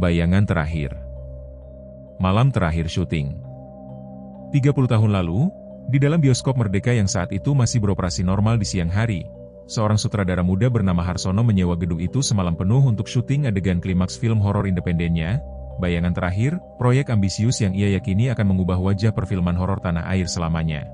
Bayangan terakhir. Malam terakhir syuting. 30 tahun lalu, di dalam bioskop Merdeka yang saat itu masih beroperasi normal di siang hari, seorang sutradara muda bernama Harsono menyewa gedung itu semalam penuh untuk syuting adegan klimaks film horor independennya, Bayangan Terakhir, proyek ambisius yang ia yakini akan mengubah wajah perfilman horor tanah air selamanya.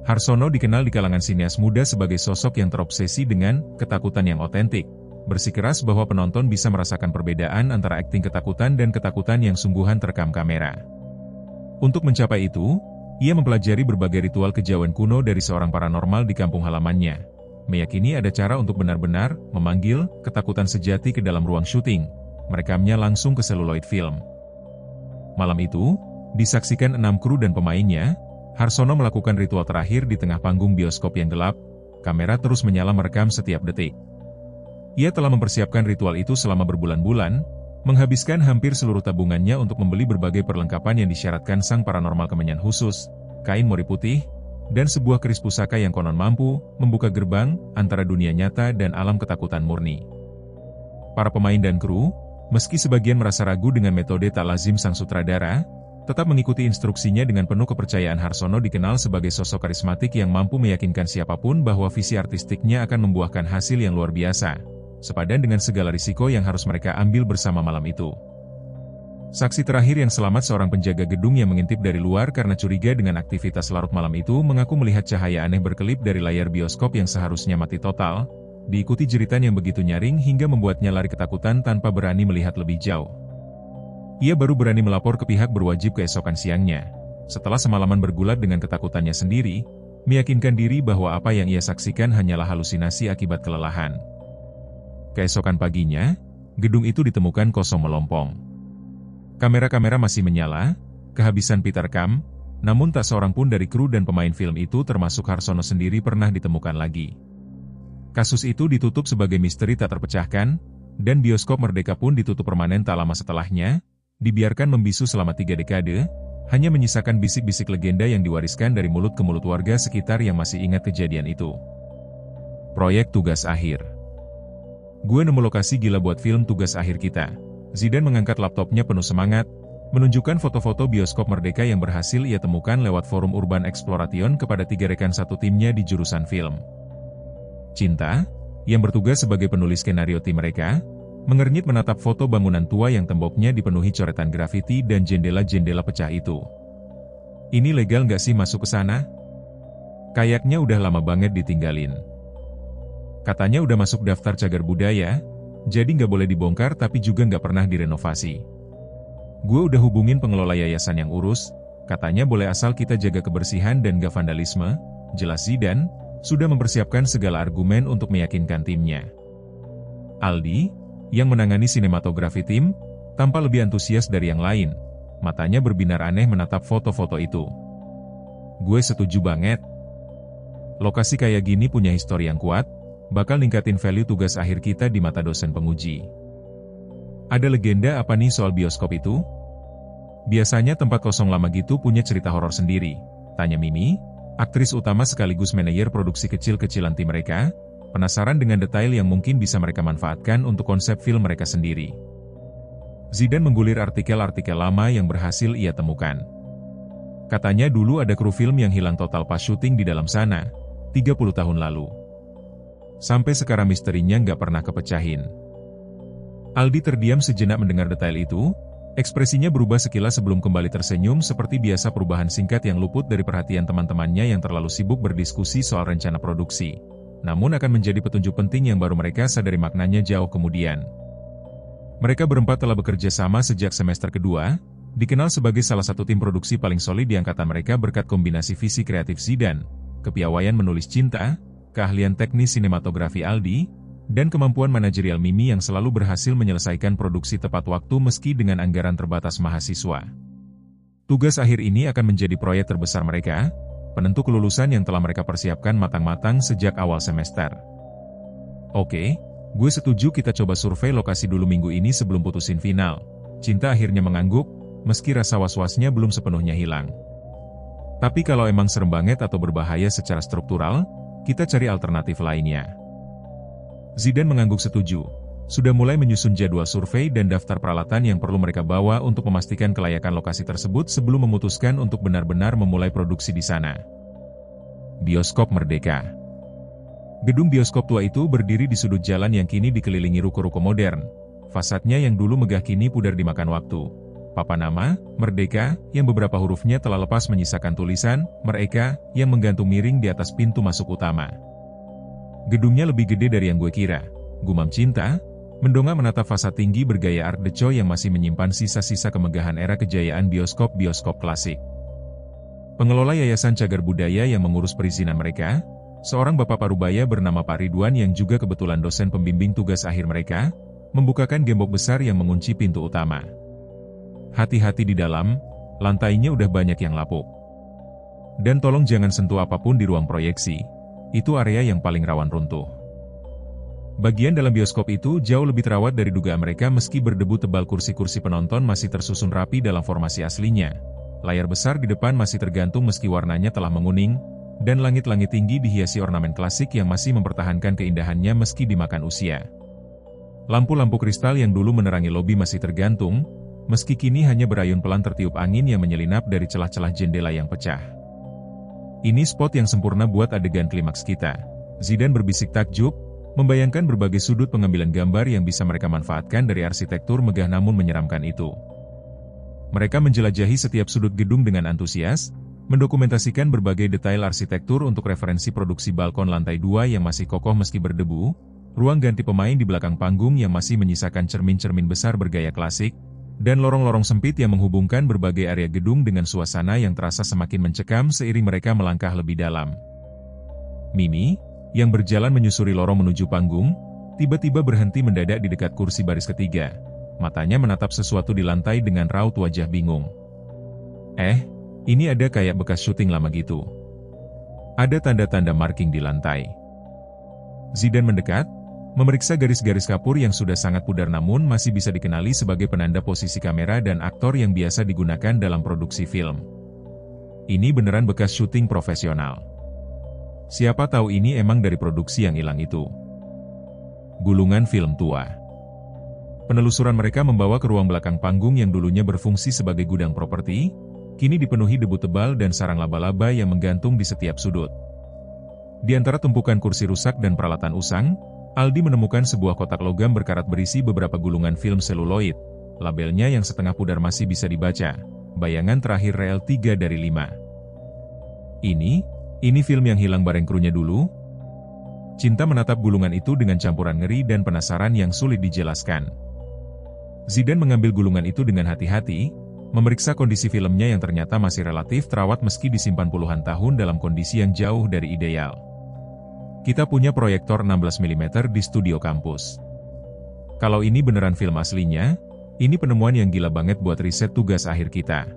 Harsono dikenal di kalangan sinias muda sebagai sosok yang terobsesi dengan ketakutan yang otentik, bersikeras bahwa penonton bisa merasakan perbedaan antara akting ketakutan dan ketakutan yang sungguhan terekam kamera. Untuk mencapai itu, ia mempelajari berbagai ritual kejawen kuno dari seorang paranormal di kampung halamannya, meyakini ada cara untuk benar-benar memanggil ketakutan sejati ke dalam ruang syuting, merekamnya langsung ke seluloid film. Malam itu, disaksikan 6 kru dan pemainnya, Harsono melakukan ritual terakhir di tengah panggung bioskop yang gelap, kamera terus menyala merekam setiap detik. Ia telah mempersiapkan ritual itu selama berbulan-bulan, menghabiskan hampir seluruh tabungannya untuk membeli berbagai perlengkapan yang disyaratkan sang paranormal kemenyan khusus, kain mori putih, dan sebuah keris pusaka yang konon mampu membuka gerbang antara dunia nyata dan alam ketakutan murni. Para pemain dan kru, meski sebagian merasa ragu dengan metode tak lazim sang sutradara, tetap mengikuti instruksinya dengan penuh kepercayaan. Harsono dikenal sebagai sosok karismatik yang mampu meyakinkan siapapun bahwa visi artistiknya akan membuahkan hasil yang luar biasa, sepadan dengan segala risiko yang harus mereka ambil bersama malam itu. Saksi terakhir yang selamat, seorang penjaga gedung yang mengintip dari luar karena curiga dengan aktivitas larut malam itu, mengaku melihat cahaya aneh berkelip dari layar bioskop yang seharusnya mati total, diikuti jeritan yang begitu nyaring hingga membuatnya lari ketakutan tanpa berani melihat lebih jauh. Ia baru berani melapor ke pihak berwajib keesokan siangnya, setelah semalaman bergulat dengan ketakutannya sendiri, meyakinkan diri bahwa apa yang ia saksikan hanyalah halusinasi akibat kelelahan. Keesokan paginya, gedung itu ditemukan kosong melompong. Kamera-kamera masih menyala, kehabisan pita rekam, namun tak seorang pun dari kru dan pemain film itu termasuk Harsono sendiri pernah ditemukan lagi. Kasus itu ditutup sebagai misteri tak terpecahkan, dan bioskop Merdeka pun ditutup permanen tak lama setelahnya, dibiarkan membisu selama 3 dekade, hanya menyisakan bisik-bisik legenda yang diwariskan dari mulut ke mulut warga sekitar yang masih ingat kejadian itu. Proyek Tugas Akhir. Gue nemu lokasi gila buat film Tugas Akhir kita. Zidan mengangkat laptopnya penuh semangat, menunjukkan foto-foto bioskop Merdeka yang berhasil ia temukan lewat forum Urban Exploration kepada 3 rekan satu timnya di jurusan film. Cinta, yang bertugas sebagai penulis skenario tim mereka, mengernyit menatap foto bangunan tua yang temboknya dipenuhi coretan grafiti dan jendela-jendela pecah itu. Ini legal nggak sih masuk ke sana? Kayaknya udah lama banget ditinggalin. Katanya udah masuk daftar cagar budaya, jadi nggak boleh dibongkar tapi juga nggak pernah direnovasi. Gue udah hubungin pengelola yayasan yang urus, katanya boleh asal kita jaga kebersihan dan nggak vandalisme, jelas Zidan sudah mempersiapkan segala argumen untuk meyakinkan timnya. Aldi, yang menangani sinematografi tim, tampak lebih antusias dari yang lain, matanya berbinar aneh menatap foto-foto itu. Gue setuju banget. Lokasi kayak gini punya histori yang kuat, bakal ningkatin value tugas akhir kita di mata dosen penguji. Ada legenda apa nih soal bioskop itu? Biasanya tempat kosong lama gitu punya cerita horor sendiri, tanya Mimi, aktris utama sekaligus manajer produksi kecil-kecilan tim mereka, penasaran dengan detail yang mungkin bisa mereka manfaatkan untuk konsep film mereka sendiri. Zidan menggulir artikel-artikel lama yang berhasil ia temukan. Katanya dulu ada kru film yang hilang total pas syuting di dalam sana, 30 tahun lalu. Sampai sekarang misterinya nggak pernah kepecahin. Aldi terdiam sejenak mendengar detail itu, ekspresinya berubah sekilas sebelum kembali tersenyum seperti biasa, perubahan singkat yang luput dari perhatian teman-temannya yang terlalu sibuk berdiskusi soal rencana produksi. Namun akan menjadi petunjuk penting yang baru mereka sadari maknanya jauh kemudian. Mereka berempat telah bekerja sama sejak semester kedua, dikenal sebagai salah satu tim produksi paling solid di angkatan mereka berkat kombinasi visi kreatif Zidan, kepiawaian menulis Cinta, keahlian teknis sinematografi Aldi, dan kemampuan manajerial Mimi yang selalu berhasil menyelesaikan produksi tepat waktu meski dengan anggaran terbatas mahasiswa. Tugas akhir ini akan menjadi proyek terbesar mereka, penentu kelulusan yang telah mereka persiapkan matang-matang sejak awal semester. Oke, gue setuju kita coba survei lokasi dulu minggu ini sebelum putusin final. Cinta akhirnya mengangguk, meski rasa was-wasnya belum sepenuhnya hilang. Tapi kalau emang serem banget atau berbahaya secara struktural, kita cari alternatif lainnya. Zidan mengangguk setuju. sudah mulai menyusun jadwal survei dan daftar peralatan yang perlu mereka bawa untuk memastikan kelayakan lokasi tersebut sebelum memutuskan untuk benar-benar memulai produksi di sana. Bioskop Merdeka. Gedung bioskop tua itu berdiri di sudut jalan yang kini dikelilingi ruko-ruko modern. Fasadnya yang dulu megah kini pudar dimakan waktu. Papan nama, Merdeka, yang beberapa hurufnya telah lepas menyisakan tulisan, Mereka, yang menggantung miring di atas pintu masuk utama. Gedungnya lebih gede dari yang gue kira, gumam Cinta, mendongak menatap fasad tinggi bergaya Art Deco yang masih menyimpan sisa-sisa kemegahan era kejayaan bioskop-bioskop klasik. Pengelola Yayasan Cagar Budaya yang mengurus perizinan mereka, seorang bapak parubaya bernama Pak Ridwan yang juga kebetulan dosen pembimbing tugas akhir mereka, membukakan gembok besar yang mengunci pintu utama. Hati-hati di dalam, lantainya udah banyak yang lapuk. Dan tolong jangan sentuh apapun di ruang proyeksi, itu area yang paling rawan runtuh. Bagian dalam bioskop itu jauh lebih terawat dari dugaan mereka meski berdebu tebal kursi-kursi penonton masih tersusun rapi dalam formasi aslinya. Layar besar di depan masih tergantung meski warnanya telah menguning, dan langit-langit tinggi dihiasi ornamen klasik yang masih mempertahankan keindahannya meski dimakan usia. Lampu-lampu kristal yang dulu menerangi lobi masih tergantung, meski kini hanya berayun pelan tertiup angin yang menyelinap dari celah-celah jendela yang pecah. Ini spot yang sempurna buat adegan klimaks kita. Zidane berbisik takjub, membayangkan berbagai sudut pengambilan gambar yang bisa mereka manfaatkan dari arsitektur megah namun menyeramkan itu. Mereka menjelajahi setiap sudut gedung dengan antusias, mendokumentasikan berbagai detail arsitektur untuk referensi produksi balkon lantai 2 yang masih kokoh meski berdebu, ruang ganti pemain di belakang panggung yang masih menyisakan cermin-cermin besar bergaya klasik, dan lorong-lorong sempit yang menghubungkan berbagai area gedung dengan suasana yang terasa semakin mencekam seiring mereka melangkah lebih dalam. Mimi, yang berjalan menyusuri lorong menuju panggung, tiba-tiba berhenti mendadak di dekat kursi baris ketiga. Matanya menatap sesuatu di lantai dengan raut wajah bingung. Ini ada kayak bekas syuting lama gitu. Ada tanda-tanda marking di lantai. Zidane mendekat, memeriksa garis-garis kapur yang sudah sangat pudar namun masih bisa dikenali sebagai penanda posisi kamera dan aktor yang biasa digunakan dalam produksi film. Ini beneran bekas syuting profesional. Siapa tahu ini emang dari produksi yang hilang itu. Gulungan film tua. Penelusuran mereka membawa ke ruang belakang panggung yang dulunya berfungsi sebagai gudang properti, kini dipenuhi debu tebal dan sarang laba-laba yang menggantung di setiap sudut. Di antara tumpukan kursi rusak dan peralatan usang, Aldi menemukan sebuah kotak logam berkarat berisi beberapa gulungan film seluloid. Labelnya yang setengah pudar masih bisa dibaca. Bayangan terakhir reel 3 dari 5. Ini film yang hilang bareng krunya dulu? Cinta menatap gulungan itu dengan campuran ngeri dan penasaran yang sulit dijelaskan. Zidane mengambil gulungan itu dengan hati-hati, memeriksa kondisi filmnya yang ternyata masih relatif terawat meski disimpan puluhan tahun dalam kondisi yang jauh dari ideal. Kita punya proyektor 16 mm di studio kampus. Kalau ini beneran film aslinya, ini penemuan yang gila banget buat riset tugas akhir kita.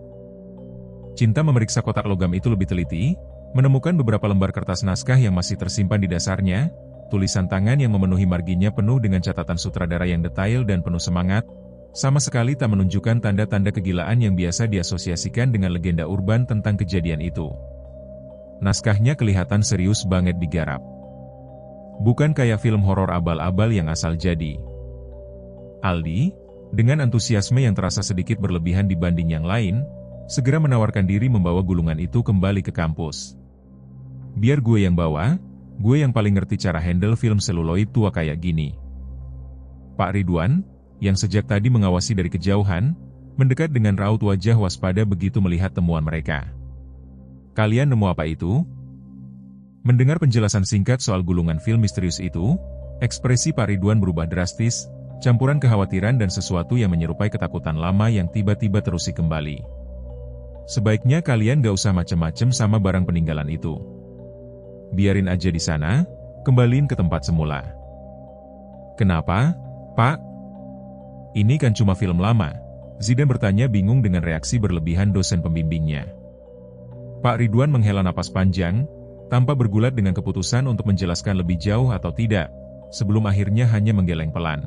Cinta memeriksa kotak logam itu lebih teliti, menemukan beberapa lembar kertas naskah yang masih tersimpan di dasarnya, tulisan tangan yang memenuhi marginnya penuh dengan catatan sutradara yang detail dan penuh semangat, sama sekali tak menunjukkan tanda-tanda kegilaan yang biasa diasosiasikan dengan legenda urban tentang kejadian itu. Naskahnya kelihatan serius banget digarap. Bukan kayak film horor abal-abal yang asal jadi. Aldi, dengan antusiasme yang terasa sedikit berlebihan dibanding yang lain, segera menawarkan diri membawa gulungan itu kembali ke kampus. Biar gue yang bawa, gue yang paling ngerti cara handle film seluloid tua kayak gini. Pak Ridwan, yang sejak tadi mengawasi dari kejauhan, mendekat dengan raut wajah waspada begitu melihat temuan mereka. Kalian nemu apa itu? Mendengar penjelasan singkat soal gulungan film misterius itu, ekspresi Pak Ridwan berubah drastis, campuran kekhawatiran dan sesuatu yang menyerupai ketakutan lama yang tiba-tiba terusik kembali. Sebaiknya kalian gak usah macem-macem sama barang peninggalan itu. Biarin aja di sana, kembaliin ke tempat semula. Kenapa, Pak? Ini kan cuma film lama. Zidane bertanya bingung dengan reaksi berlebihan dosen pembimbingnya. Pak Ridwan menghela napas panjang, tanpa bergulat dengan keputusan untuk menjelaskan lebih jauh atau tidak, sebelum akhirnya hanya menggeleng pelan.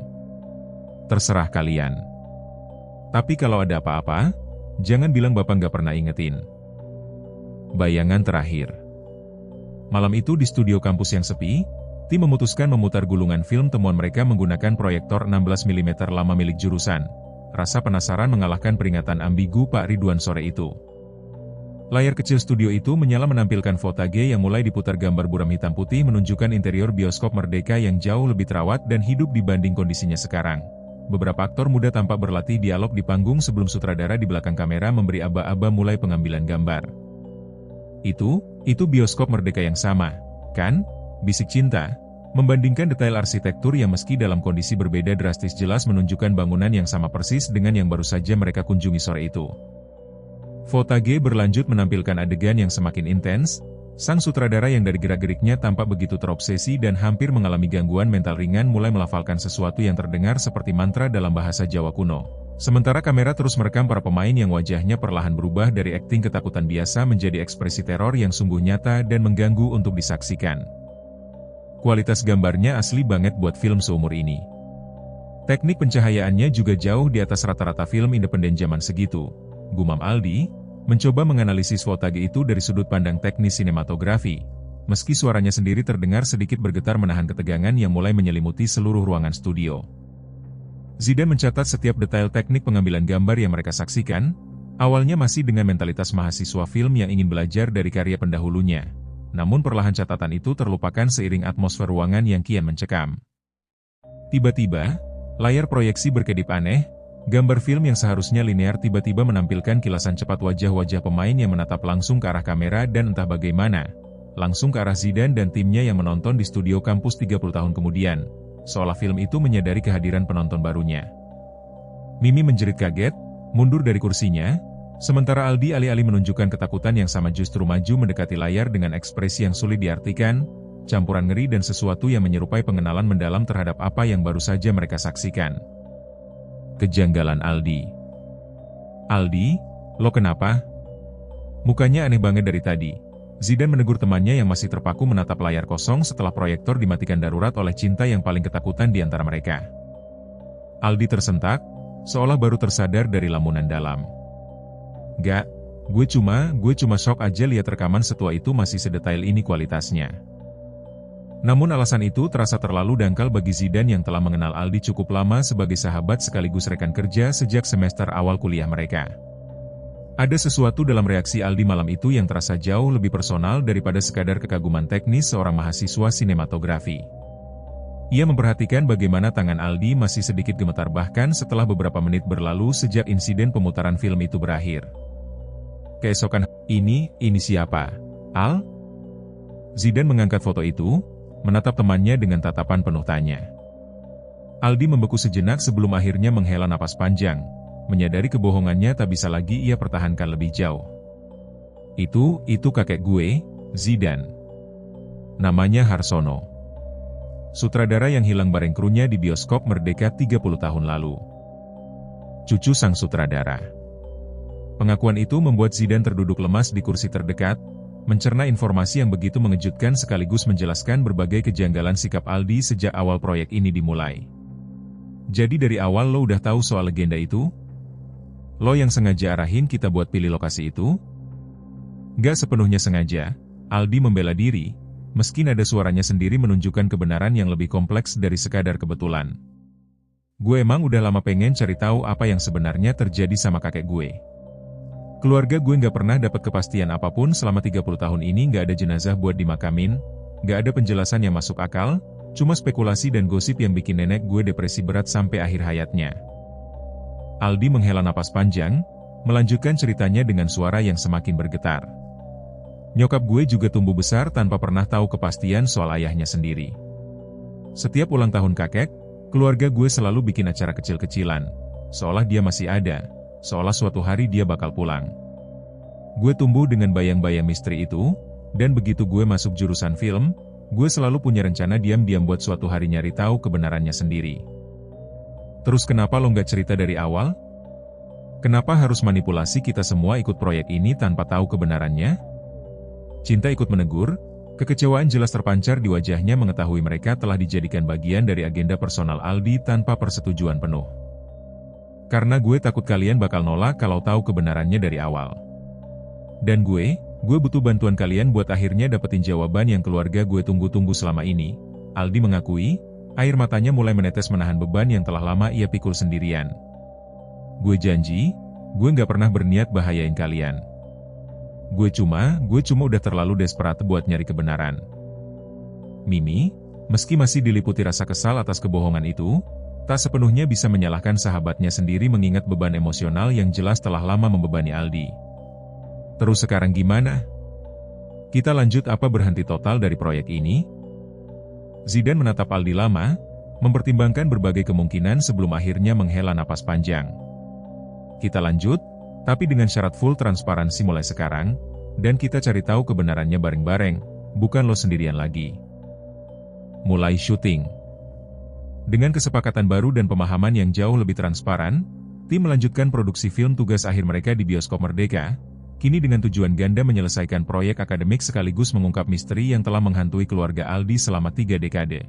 Terserah kalian. Tapi kalau ada apa-apa, jangan bilang Bapak nggak pernah ingetin. Bayangan terakhir. Malam itu di studio kampus yang sepi, Tim memutuskan memutar gulungan film temuan mereka menggunakan proyektor 16 mm lama milik jurusan. Rasa penasaran mengalahkan peringatan ambigu Pak Ridwan sore itu. Layar kecil studio itu menyala menampilkan Votage yang mulai diputar gambar buram hitam putih menunjukkan interior bioskop Merdeka yang jauh lebih terawat dan hidup dibanding kondisinya sekarang. Beberapa aktor muda tampak berlatih dialog di panggung sebelum sutradara di belakang kamera memberi aba-aba mulai pengambilan gambar. Itu bioskop Merdeka yang sama, kan? Bisik Cinta. Membandingkan detail arsitektur yang meski dalam kondisi berbeda drastis jelas menunjukkan bangunan yang sama persis dengan yang baru saja mereka kunjungi sore itu. Votage berlanjut menampilkan adegan yang semakin intens. Sang sutradara yang dari gerak-geriknya tampak begitu terobsesi dan hampir mengalami gangguan mental ringan mulai melafalkan sesuatu yang terdengar seperti mantra dalam bahasa Jawa kuno. Sementara kamera terus merekam para pemain yang wajahnya perlahan berubah dari akting ketakutan biasa menjadi ekspresi teror yang sungguh nyata dan mengganggu untuk disaksikan. Kualitas gambarnya asli banget buat film seumur ini. Teknik pencahayaannya juga jauh di atas rata-rata film independen zaman segitu, gumam Aldi, mencoba menganalisis Votage itu dari sudut pandang teknis sinematografi. Meski suaranya sendiri terdengar sedikit bergetar menahan ketegangan yang mulai menyelimuti seluruh ruangan studio. Zidane mencatat setiap detail teknik pengambilan gambar yang mereka saksikan, awalnya masih dengan mentalitas mahasiswa film yang ingin belajar dari karya pendahulunya. Namun perlahan catatan itu terlupakan seiring atmosfer ruangan yang kian mencekam. Tiba-tiba, layar proyeksi berkedip aneh, gambar film yang seharusnya linear tiba-tiba menampilkan kilasan cepat wajah-wajah pemain yang menatap langsung ke arah kamera dan entah bagaimana, langsung ke arah Zidane dan timnya yang menonton di studio kampus 30 tahun kemudian, seolah film itu menyadari kehadiran penonton barunya. Mimi menjerit kaget, mundur dari kursinya, sementara Aldi alih-alih menunjukkan ketakutan yang sama justru maju mendekati layar dengan ekspresi yang sulit diartikan, campuran ngeri dan sesuatu yang menyerupai pengenalan mendalam terhadap apa yang baru saja mereka saksikan. Kejanggalan Aldi. Aldi, lo kenapa? Mukanya aneh banget dari tadi. Zidane menegur temannya yang masih terpaku menatap layar kosong setelah proyektor dimatikan darurat oleh Cinta yang paling ketakutan di antara mereka. Aldi tersentak, seolah baru tersadar dari lamunan dalam. Gak, gue cuma shock aja lihat rekaman setua itu masih sedetail ini kualitasnya. Namun alasan itu terasa terlalu dangkal bagi Zidane yang telah mengenal Aldi cukup lama sebagai sahabat sekaligus rekan kerja sejak semester awal kuliah mereka. Ada sesuatu dalam reaksi Aldi malam itu yang terasa jauh lebih personal daripada sekadar kekaguman teknis seorang mahasiswa sinematografi. Ia memperhatikan bagaimana tangan Aldi masih sedikit gemetar bahkan setelah beberapa menit berlalu sejak insiden pemutaran film itu berakhir. Keesokan, ini siapa? Al? Zidane mengangkat foto itu, menatap temannya dengan tatapan penuh tanya. Aldi membeku sejenak sebelum akhirnya menghela napas panjang, menyadari kebohongannya tak bisa lagi ia pertahankan lebih jauh. Itu kakek gue, Zidane. Namanya Harsono. Sutradara yang hilang bareng krunya di bioskop Merdeka 30 tahun lalu. Cucu sang sutradara. Pengakuan itu membuat Zidane terduduk lemas di kursi terdekat, mencerna informasi yang begitu mengejutkan sekaligus menjelaskan berbagai kejanggalan sikap Aldi sejak awal proyek ini dimulai. Jadi dari awal lo udah tahu soal legenda itu? Lo yang sengaja arahin kita buat pilih lokasi itu? Gak sepenuhnya sengaja, Aldi membela diri, meski nada suaranya sendiri menunjukkan kebenaran yang lebih kompleks dari sekadar kebetulan. Gue emang udah lama pengen cari tahu apa yang sebenarnya terjadi sama kakek gue. Keluarga gue nggak pernah dapat kepastian apapun selama 30 tahun ini. Nggak ada jenazah buat dimakamin, nggak ada penjelasan yang masuk akal, cuma spekulasi dan gosip yang bikin nenek gue depresi berat sampai akhir hayatnya. Aldi menghela napas panjang, melanjutkan ceritanya dengan suara yang semakin bergetar. Nyokap gue juga tumbuh besar tanpa pernah tahu kepastian soal ayahnya sendiri. Setiap ulang tahun kakek, keluarga gue selalu bikin acara kecil-kecilan, seolah dia masih ada. Seolah suatu hari dia bakal pulang. Gue tumbuh dengan bayang-bayang misteri itu, dan begitu gue masuk jurusan film, gue selalu punya rencana diam-diam buat suatu hari nyari tahu kebenarannya sendiri. Terus kenapa lo nggak cerita dari awal? Kenapa harus manipulasi kita semua ikut proyek ini tanpa tahu kebenarannya? Cinta ikut menegur, kekecewaan jelas terpancar di wajahnya mengetahui mereka telah dijadikan bagian dari agenda personal Aldi tanpa persetujuan penuh. Karena gue takut kalian bakal nolak kalau tahu kebenarannya dari awal. Dan gue butuh bantuan kalian buat akhirnya dapetin jawaban yang keluarga gue tunggu-tunggu selama ini. Aldi mengakui, air matanya mulai menetes menahan beban yang telah lama ia pikul sendirian. Gue janji, gue nggak pernah berniat bahayain kalian. Gue cuma udah terlalu desperat buat nyari kebenaran. Mimi, meski masih diliputi rasa kesal atas kebohongan itu, tak sepenuhnya bisa menyalahkan sahabatnya sendiri mengingat beban emosional yang jelas telah lama membebani Aldi. Terus sekarang gimana? Kita lanjut apa berhenti total dari proyek ini? Zidane menatap Aldi lama, mempertimbangkan berbagai kemungkinan sebelum akhirnya menghela napas panjang. Kita lanjut, tapi dengan syarat full transparansi mulai sekarang, dan kita cari tahu kebenarannya bareng-bareng, bukan lo sendirian lagi. Mulai syuting. Dengan kesepakatan baru dan pemahaman yang jauh lebih transparan, tim melanjutkan produksi film tugas akhir mereka di Bioskop Merdeka, kini dengan tujuan ganda menyelesaikan proyek akademik sekaligus mengungkap misteri yang telah menghantui keluarga Aldi selama 3 dekade.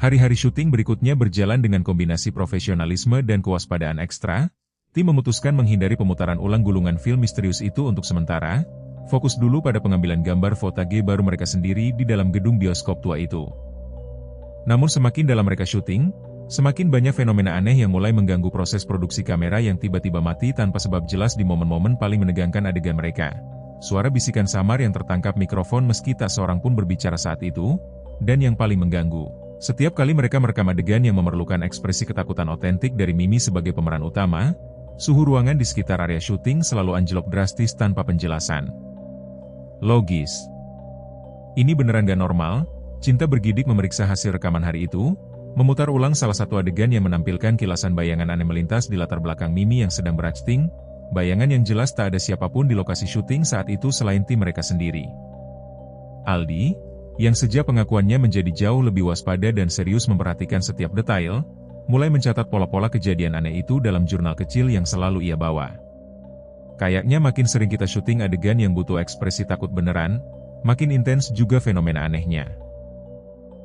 Hari-hari syuting berikutnya berjalan dengan kombinasi profesionalisme dan kewaspadaan ekstra. Tim memutuskan menghindari pemutaran ulang gulungan film misterius itu untuk sementara, fokus dulu pada pengambilan gambar footage baru mereka sendiri di dalam gedung bioskop tua itu. Namun semakin dalam mereka syuting, semakin banyak fenomena aneh yang mulai mengganggu proses produksi kamera yang tiba-tiba mati tanpa sebab jelas di momen-momen paling menegangkan adegan mereka. Suara bisikan samar yang tertangkap mikrofon meski tak seorang pun berbicara saat itu, dan yang paling mengganggu, setiap kali mereka merekam adegan yang memerlukan ekspresi ketakutan otentik dari Mimi sebagai pemeran utama, suhu ruangan di sekitar area syuting selalu anjlok drastis tanpa penjelasan. Logis. Ini beneran gak normal? Cinta bergidik memeriksa hasil rekaman hari itu, memutar ulang salah satu adegan yang menampilkan kilasan bayangan aneh melintas di latar belakang Mimi yang sedang berakting, bayangan yang jelas tak ada siapapun di lokasi syuting saat itu selain tim mereka sendiri. Aldi, yang sejak pengakuannya menjadi jauh lebih waspada dan serius memperhatikan setiap detail, mulai mencatat pola-pola kejadian aneh itu dalam jurnal kecil yang selalu ia bawa. Kayaknya makin sering kita syuting adegan yang butuh ekspresi takut beneran, makin intens juga fenomena anehnya.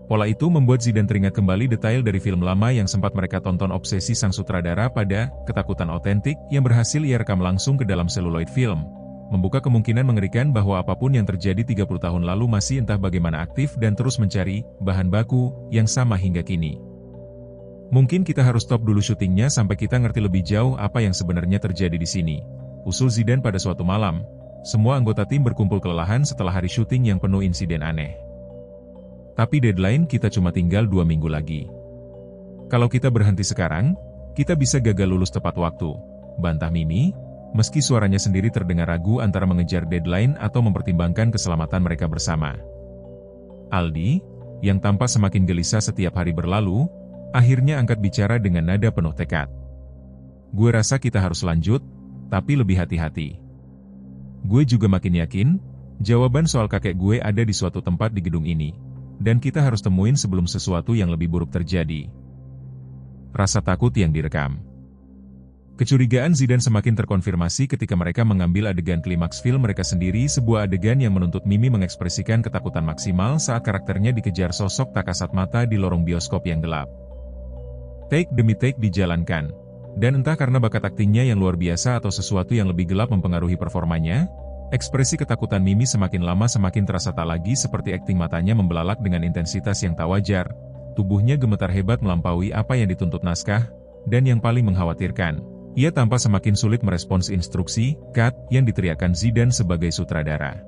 Pola itu membuat Zidane teringat kembali detail dari film lama yang sempat mereka tonton obsesi sang sutradara pada ketakutan otentik yang berhasil ia rekam langsung ke dalam seluloid film, membuka kemungkinan mengerikan bahwa apapun yang terjadi 30 tahun lalu masih entah bagaimana aktif dan terus mencari bahan baku yang sama hingga kini. Mungkin kita harus stop dulu syutingnya sampai kita ngerti lebih jauh apa yang sebenarnya terjadi di sini, usul Zidane pada suatu malam. Semua anggota tim berkumpul kelelahan setelah hari syuting yang penuh insiden aneh. Tapi deadline kita cuma tinggal 2 minggu lagi. Kalau kita berhenti sekarang, kita bisa gagal lulus tepat waktu, bantah Mimi, meski suaranya sendiri terdengar ragu antara mengejar deadline atau mempertimbangkan keselamatan mereka bersama. Aldi, yang tampak semakin gelisah setiap hari berlalu, akhirnya angkat bicara dengan nada penuh tekad. Gue rasa kita harus lanjut, tapi lebih hati-hati. Gue juga makin yakin, jawaban soal kakek gue ada di suatu tempat di gedung ini. Dan kita harus temuin sebelum sesuatu yang lebih buruk terjadi. Rasa takut yang direkam. Kecurigaan Zidane semakin terkonfirmasi ketika mereka mengambil adegan klimaks film mereka sendiri, sebuah adegan yang menuntut Mimi mengekspresikan ketakutan maksimal saat karakternya dikejar sosok tak kasat mata di lorong bioskop yang gelap. Take demi take dijalankan, dan entah karena bakat aktingnya yang luar biasa atau sesuatu yang lebih gelap mempengaruhi performanya, ekspresi ketakutan Mimi semakin lama semakin terasa tak lagi seperti akting matanya membelalak dengan intensitas yang tak wajar, tubuhnya gemetar hebat melampaui apa yang dituntut naskah, dan yang paling mengkhawatirkan, ia tampak semakin sulit merespons instruksi, cut, yang diteriakkan Zidane sebagai sutradara.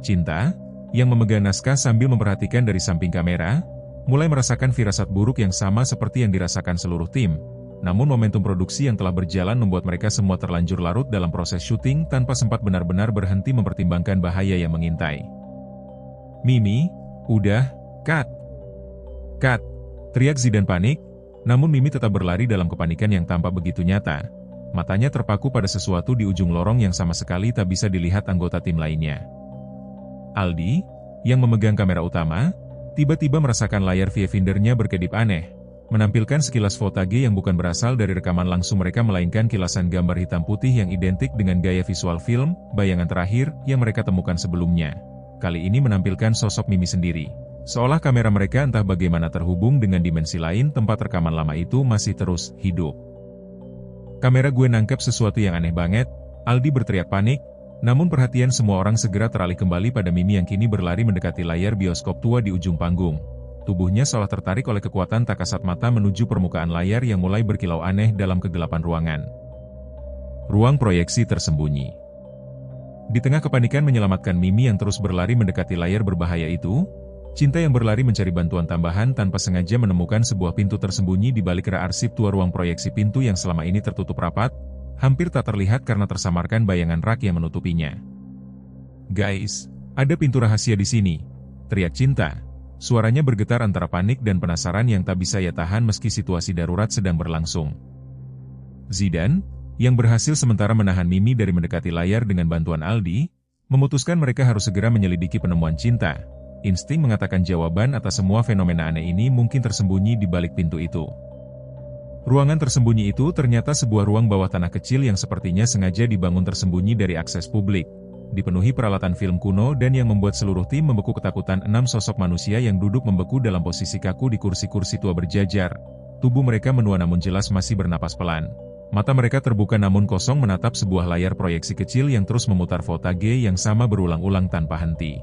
Cinta, yang memegang naskah sambil memperhatikan dari samping kamera, mulai merasakan firasat buruk yang sama seperti yang dirasakan seluruh tim. Namun momentum produksi yang telah berjalan membuat mereka semua terlanjur larut dalam proses syuting tanpa sempat benar-benar berhenti mempertimbangkan bahaya yang mengintai. Mimi, udah, cut! Cut! Teriak Zidane panik, namun Mimi tetap berlari dalam kepanikan yang tampak begitu nyata. Matanya terpaku pada sesuatu di ujung lorong yang sama sekali tak bisa dilihat anggota tim lainnya. Aldi, yang memegang kamera utama, tiba-tiba merasakan layar viewfindernya berkedip aneh, menampilkan sekilas footage yang bukan berasal dari rekaman langsung mereka melainkan kilasan gambar hitam putih yang identik dengan gaya visual film, bayangan terakhir, yang mereka temukan sebelumnya. Kali ini menampilkan sosok Mimi sendiri. Seolah kamera mereka entah bagaimana terhubung dengan dimensi lain tempat rekaman lama itu masih terus hidup. Kamera gue nangkep sesuatu yang aneh banget, Aldi berteriak panik, namun perhatian semua orang segera teralih kembali pada Mimi yang kini berlari mendekati layar bioskop tua di ujung panggung. tubuhnya seolah tertarik oleh kekuatan tak kasat mata menuju permukaan layar yang mulai berkilau aneh dalam kegelapan ruangan. Ruang proyeksi tersembunyi. Di tengah kepanikan menyelamatkan Mimi yang terus berlari mendekati layar berbahaya itu, Cinta yang berlari mencari bantuan tambahan tanpa sengaja menemukan sebuah pintu tersembunyi di balik rak arsip tua ruang proyeksi. Pintu yang selama ini tertutup rapat, hampir tak terlihat karena tersamarkan bayangan rak yang menutupinya. "Guys, ada pintu rahasia di sini," teriak Cinta. Suaranya bergetar antara panik dan penasaran yang tak bisa ia tahan meski situasi darurat sedang berlangsung. Zidan, yang berhasil sementara menahan Mimi dari mendekati layar dengan bantuan Aldi, memutuskan mereka harus segera menyelidiki penemuan Cinta. Insting mengatakan jawaban atas semua fenomena aneh ini mungkin tersembunyi di balik pintu itu. Ruangan tersembunyi itu ternyata sebuah ruang bawah tanah kecil yang sepertinya sengaja dibangun tersembunyi dari akses publik, dipenuhi peralatan film kuno dan yang membuat seluruh tim membeku ketakutan. 6 sosok manusia yang duduk membeku dalam posisi kaku di kursi-kursi tua berjajar. Tubuh mereka menua namun jelas masih bernapas pelan. Mata mereka terbuka namun kosong menatap sebuah layar proyeksi kecil yang terus memutar voltage yang sama berulang-ulang tanpa henti.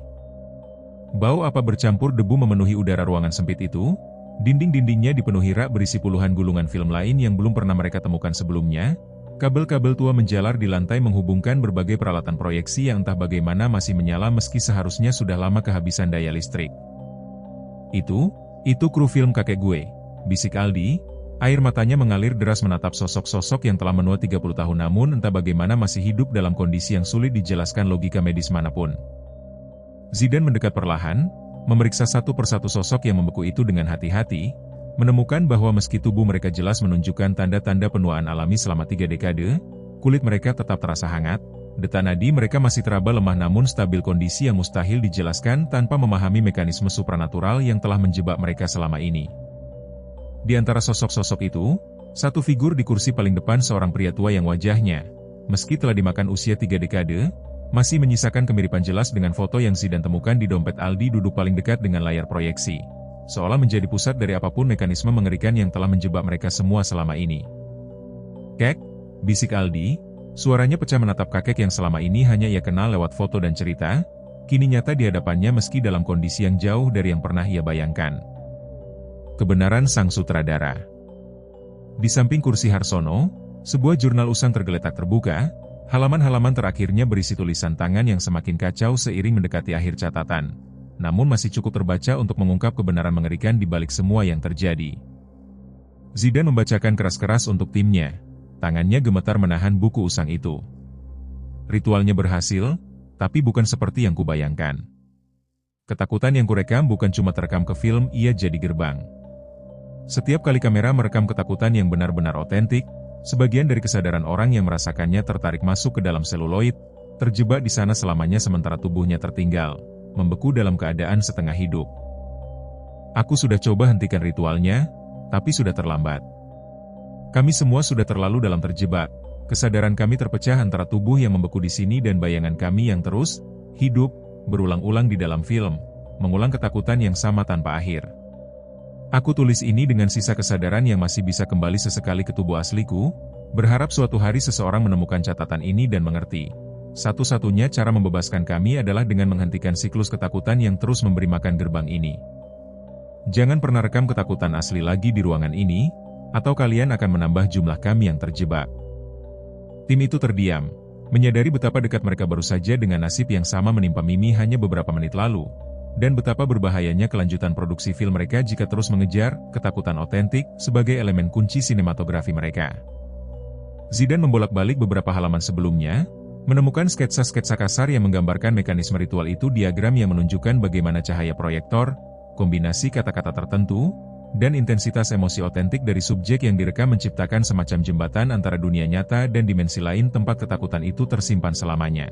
Bau apa bercampur debu memenuhi udara ruangan sempit itu. Dinding-dindingnya dipenuhi rak berisi puluhan gulungan film lain yang belum pernah mereka temukan sebelumnya. Kabel-kabel tua menjalar di lantai menghubungkan berbagai peralatan proyeksi yang entah bagaimana masih menyala meski seharusnya sudah lama kehabisan daya listrik. Itu kru film kakek gue, bisik Aldi. Air matanya mengalir deras menatap sosok-sosok yang telah menua 30 tahun namun entah bagaimana masih hidup dalam kondisi yang sulit dijelaskan logika medis manapun. Zidan mendekat perlahan, memeriksa satu persatu sosok yang membeku itu dengan hati-hati, menemukan bahwa meski tubuh mereka jelas menunjukkan tanda-tanda penuaan alami selama 3 dekade, kulit mereka tetap terasa hangat, detak nadi mereka masih teraba lemah namun stabil, kondisi yang mustahil dijelaskan tanpa memahami mekanisme supranatural yang telah menjebak mereka selama ini. Di antara sosok-sosok itu, satu figur di kursi paling depan, seorang pria tua yang wajahnya, meski telah dimakan usia 3 dekade, masih menyisakan kemiripan jelas dengan foto yang Zidan temukan di dompet Aldi. Duduk paling dekat dengan layar proyeksi, seolah menjadi pusat dari apapun mekanisme mengerikan yang telah menjebak mereka semua selama ini. "Kek," bisik Aldi, suaranya pecah menatap kakek yang selama ini hanya ia kenal lewat foto dan cerita, kini nyata di hadapannya meski dalam kondisi yang jauh dari yang pernah ia bayangkan. Kebenaran sang sutradara. Di samping kursi Harsono, sebuah jurnal usang tergeletak terbuka. Halaman-halaman terakhirnya berisi tulisan tangan yang semakin kacau seiring mendekati akhir catatan, namun masih cukup terbaca untuk mengungkap kebenaran mengerikan di balik semua yang terjadi. Zidan membacakan keras-keras untuk timnya, tangannya gemetar menahan buku usang itu. "Ritualnya berhasil, tapi bukan seperti yang kubayangkan. Ketakutan yang kurekam bukan cuma terekam ke film, ia jadi gerbang. Setiap kali kamera merekam ketakutan yang benar-benar otentik, sebagian dari kesadaran orang yang merasakannya tertarik masuk ke dalam seluloid, terjebak di sana selamanya sementara tubuhnya tertinggal, membeku dalam keadaan setengah hidup. Aku sudah coba hentikan ritualnya, tapi sudah terlambat. Kami semua sudah terlalu dalam terjebak, kesadaran kami terpecah antara tubuh yang membeku di sini dan bayangan kami yang terus hidup, berulang-ulang di dalam film, mengulang ketakutan yang sama tanpa akhir. Aku tulis ini dengan sisa kesadaran yang masih bisa kembali sesekali ke tubuh asliku, berharap suatu hari seseorang menemukan catatan ini dan mengerti. Satu-satunya cara membebaskan kami adalah dengan menghentikan siklus ketakutan yang terus memberi makan gerbang ini. Jangan pernah rekam ketakutan asli lagi di ruangan ini, atau kalian akan menambah jumlah kami yang terjebak." Tim itu terdiam, menyadari betapa dekat mereka baru saja dengan nasib yang sama menimpa Mimi hanya beberapa menit lalu, dan betapa berbahayanya kelanjutan produksi film mereka jika terus mengejar ketakutan otentik sebagai elemen kunci sinematografi mereka. Zidan membolak-balik beberapa halaman sebelumnya, menemukan sketsa-sketsa kasar yang menggambarkan mekanisme ritual itu, diagram yang menunjukkan bagaimana cahaya proyektor, kombinasi kata-kata tertentu, dan intensitas emosi otentik dari subjek yang direkam menciptakan semacam jembatan antara dunia nyata dan dimensi lain tempat ketakutan itu tersimpan selamanya.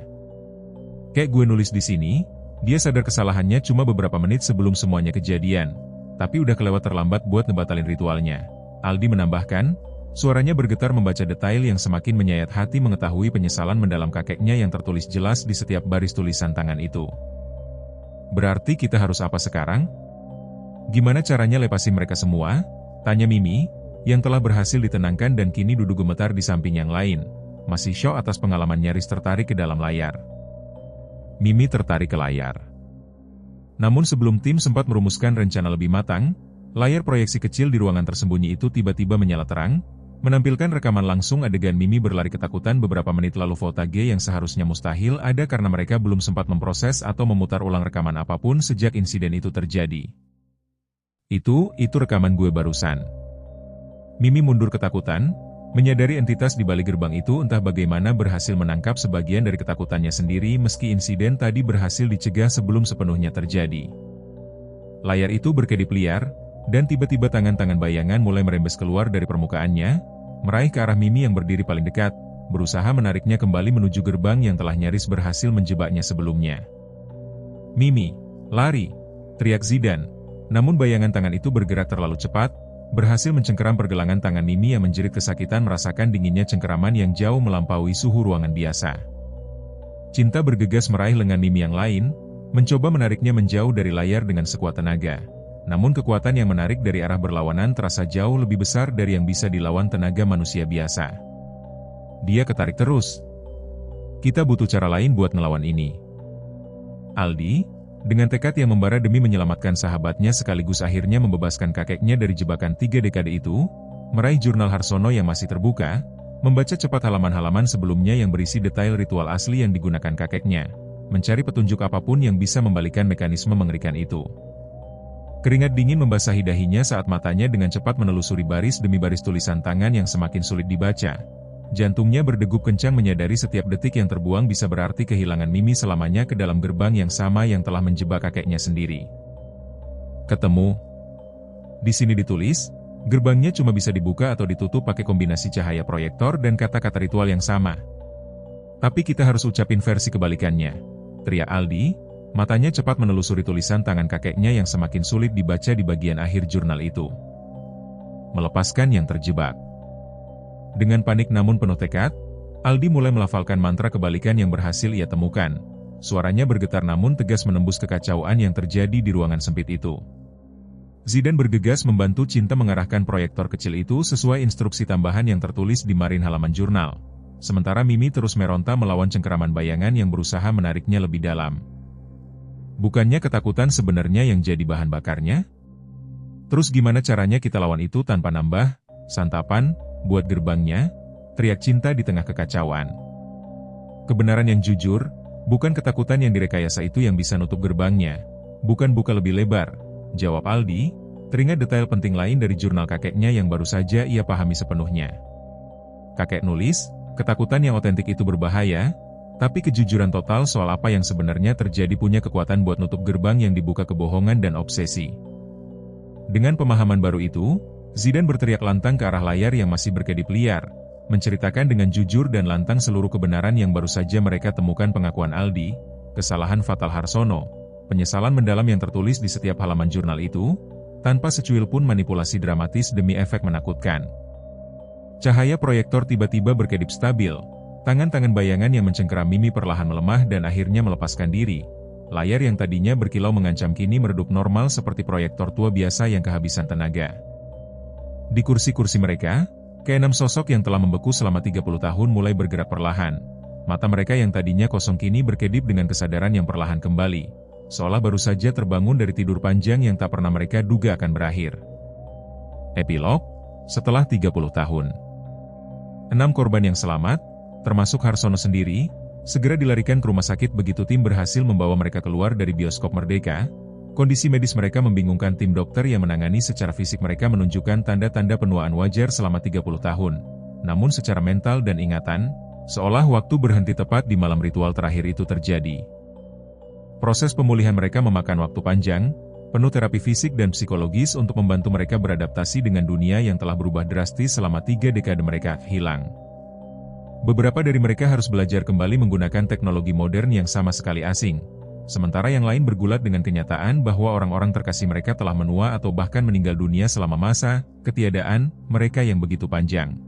"Kayak gue nulis di sini, dia sadar kesalahannya cuma beberapa menit sebelum semuanya kejadian, tapi udah kelewat terlambat buat ngebatalin ritualnya," Aldi menambahkan, suaranya bergetar membaca detail yang semakin menyayat hati mengetahui penyesalan mendalam kakeknya yang tertulis jelas di setiap baris tulisan tangan itu. "Berarti kita harus apa sekarang? Gimana caranya lepasin mereka semua?" tanya Mimi, yang telah berhasil ditenangkan dan kini duduk gemetar di samping yang lain, masih syok atas pengalaman nyaris tertarik ke dalam layar. Mimi tertarik ke layar. Namun sebelum tim sempat merumuskan rencana lebih matang, layar proyeksi kecil di ruangan tersembunyi itu tiba-tiba menyala terang, menampilkan rekaman langsung adegan Mimi berlari ketakutan beberapa menit lalu. Footage yang seharusnya mustahil ada karena mereka belum sempat memproses atau memutar ulang rekaman apapun sejak insiden itu terjadi. Itu rekaman gue barusan. Mimi mundur ketakutan, menyadari entitas di balik gerbang itu entah bagaimana berhasil menangkap sebagian dari ketakutannya sendiri meski insiden tadi berhasil dicegah sebelum sepenuhnya terjadi. Layar itu berkedip liar, dan tiba-tiba tangan-tangan bayangan mulai merembes keluar dari permukaannya, meraih ke arah Mimi yang berdiri paling dekat, berusaha menariknya kembali menuju gerbang yang telah nyaris berhasil menjebaknya sebelumnya. "Mimi, lari!" teriak Zidane. Namun bayangan tangan itu bergerak terlalu cepat, berhasil mencengkeram pergelangan tangan Mimi yang menjerit kesakitan merasakan dinginnya cengkeraman yang jauh melampaui suhu ruangan biasa. Cinta bergegas meraih lengan Mimi yang lain, mencoba menariknya menjauh dari layar dengan sekuat tenaga. Namun kekuatan yang menarik dari arah berlawanan terasa jauh lebih besar dari yang bisa dilawan tenaga manusia biasa. Dia ketarik terus. "Kita butuh cara lain buat ngelawan ini." Aldi, dengan tekad yang membara demi menyelamatkan sahabatnya sekaligus akhirnya membebaskan kakeknya dari jebakan 3 dekade itu, meraih jurnal Harsono yang masih terbuka, membaca cepat halaman-halaman sebelumnya yang berisi detail ritual asli yang digunakan kakeknya, mencari petunjuk apapun yang bisa membalikan mekanisme mengerikan itu. Keringat dingin membasahi dahinya saat matanya dengan cepat menelusuri baris demi baris tulisan tangan yang semakin sulit dibaca. Jantungnya berdegup kencang menyadari setiap detik yang terbuang bisa berarti kehilangan Mimi selamanya ke dalam gerbang yang sama yang telah menjebak kakeknya sendiri. Ketemu. Di sini ditulis, gerbangnya cuma bisa dibuka atau ditutup pakai kombinasi cahaya proyektor dan kata-kata ritual yang sama. Tapi kita harus ucapin versi kebalikannya, teriak Aldi. Matanya cepat menelusuri tulisan tangan kakeknya yang semakin sulit dibaca di bagian akhir jurnal itu. Melepaskan yang terjebak. Dengan panik namun penuh tekad, Aldi mulai melafalkan mantra kebalikan yang berhasil ia temukan. Suaranya bergetar namun tegas menembus kekacauan yang terjadi di ruangan sempit itu. Zidane bergegas membantu Cinta mengarahkan proyektor kecil itu sesuai instruksi tambahan yang tertulis di marin halaman jurnal. Sementara Mimi terus meronta melawan cengkeraman bayangan yang berusaha menariknya lebih dalam. Bukannya ketakutan sebenarnya yang jadi bahan bakarnya? Terus gimana caranya kita lawan itu tanpa nambah santapan buat gerbangnya? Teriak Cinta di tengah kekacauan. Kebenaran yang jujur, bukan ketakutan yang direkayasa itu yang bisa nutup gerbangnya. Bukan buka lebih lebar, jawab Aldi, teringat detail penting lain dari jurnal kakeknya yang baru saja ia pahami sepenuhnya. Kakek nulis, ketakutan yang otentik itu berbahaya, tapi kejujuran total soal apa yang sebenarnya terjadi punya kekuatan buat nutup gerbang yang dibuka kebohongan dan obsesi. Dengan pemahaman baru itu, Zidane berteriak lantang ke arah layar yang masih berkedip liar, menceritakan dengan jujur dan lantang seluruh kebenaran yang baru saja mereka temukan: pengakuan Aldi, kesalahan fatal Harsono, penyesalan mendalam yang tertulis di setiap halaman jurnal itu, tanpa secuil pun manipulasi dramatis demi efek menakutkan. Cahaya proyektor tiba-tiba berkedip stabil. Tangan-tangan bayangan yang mencengkeram Mimi perlahan melemah dan akhirnya melepaskan diri. Layar yang tadinya berkilau mengancam kini meredup normal seperti proyektor tua biasa yang kehabisan tenaga. Di kursi-kursi mereka, keenam sosok yang telah membeku selama 30 tahun mulai bergerak perlahan. Mata mereka yang tadinya kosong kini berkedip dengan kesadaran yang perlahan kembali, seolah baru saja terbangun dari tidur panjang yang tak pernah mereka duga akan berakhir. Epilog, setelah 30 tahun. 6 korban yang selamat, termasuk Harsono sendiri, segera dilarikan ke rumah sakit begitu tim berhasil membawa mereka keluar dari bioskop Merdeka. Kondisi medis mereka membingungkan tim dokter yang menangani. Secara fisik mereka menunjukkan tanda-tanda penuaan wajar selama 30 tahun. Namun secara mental dan ingatan, seolah waktu berhenti tepat di malam ritual terakhir itu terjadi. Proses pemulihan mereka memakan waktu panjang, penuh terapi fisik dan psikologis untuk membantu mereka beradaptasi dengan dunia yang telah berubah drastis selama 3 dekade mereka hilang. Beberapa dari mereka harus belajar kembali menggunakan teknologi modern yang sama sekali asing, sementara yang lain bergulat dengan kenyataan bahwa orang-orang terkasih mereka telah menua atau bahkan meninggal dunia selama masa ketiadaan mereka yang begitu panjang.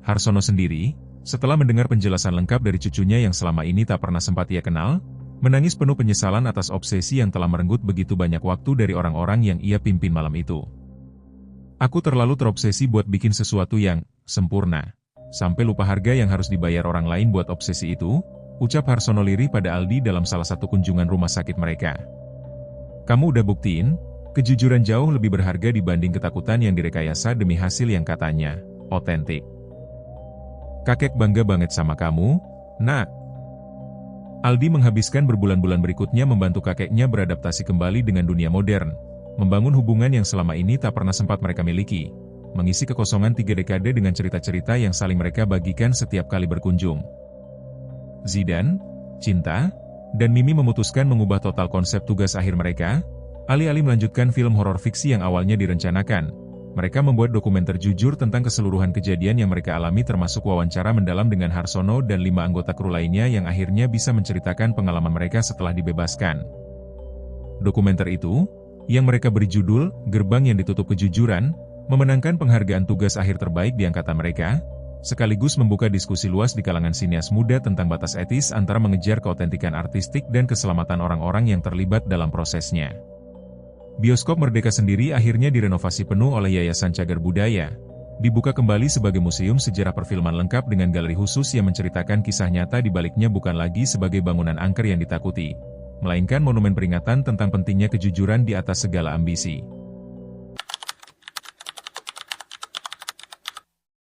Harsono sendiri, setelah mendengar penjelasan lengkap dari cucunya yang selama ini tak pernah sempat ia kenal, menangis penuh penyesalan atas obsesi yang telah merenggut begitu banyak waktu dari orang-orang yang ia pimpin malam itu. Aku terlalu terobsesi buat bikin sesuatu yang sempurna. Sampai lupa harga yang harus dibayar orang lain buat obsesi itu, ucap Harsono lirih pada Aldi dalam salah satu kunjungan rumah sakit mereka. Kamu udah buktiin, kejujuran jauh lebih berharga dibanding ketakutan yang direkayasa demi hasil yang katanya otentik. Kakek bangga banget sama kamu, nak. Aldi menghabiskan berbulan-bulan berikutnya membantu kakeknya beradaptasi kembali dengan dunia modern, membangun hubungan yang selama ini tak pernah sempat mereka miliki, mengisi kekosongan 3 dekade dengan cerita-cerita yang saling mereka bagikan setiap kali berkunjung. Zidan, Cinta, dan Mimi memutuskan mengubah total konsep tugas akhir mereka. Alih-alih melanjutkan film horor fiksi yang awalnya direncanakan, mereka membuat dokumenter jujur tentang keseluruhan kejadian yang mereka alami termasuk wawancara mendalam dengan Harsono dan 5 anggota kru lainnya yang akhirnya bisa menceritakan pengalaman mereka setelah dibebaskan. Dokumenter itu, yang mereka beri judul Gerbang yang Ditutup Kejujuran, memenangkan penghargaan tugas akhir terbaik di angkatan mereka, sekaligus membuka diskusi luas di kalangan sinias muda tentang batas etis antara mengejar keautentikan artistik dan keselamatan orang-orang yang terlibat dalam prosesnya. Bioskop Merdeka sendiri akhirnya direnovasi penuh oleh Yayasan Cagar Budaya, dibuka kembali sebagai museum sejarah perfilman lengkap dengan galeri khusus yang menceritakan kisah nyata di baliknya bukan lagi sebagai bangunan angker yang ditakuti, melainkan monumen peringatan tentang pentingnya kejujuran di atas segala ambisi.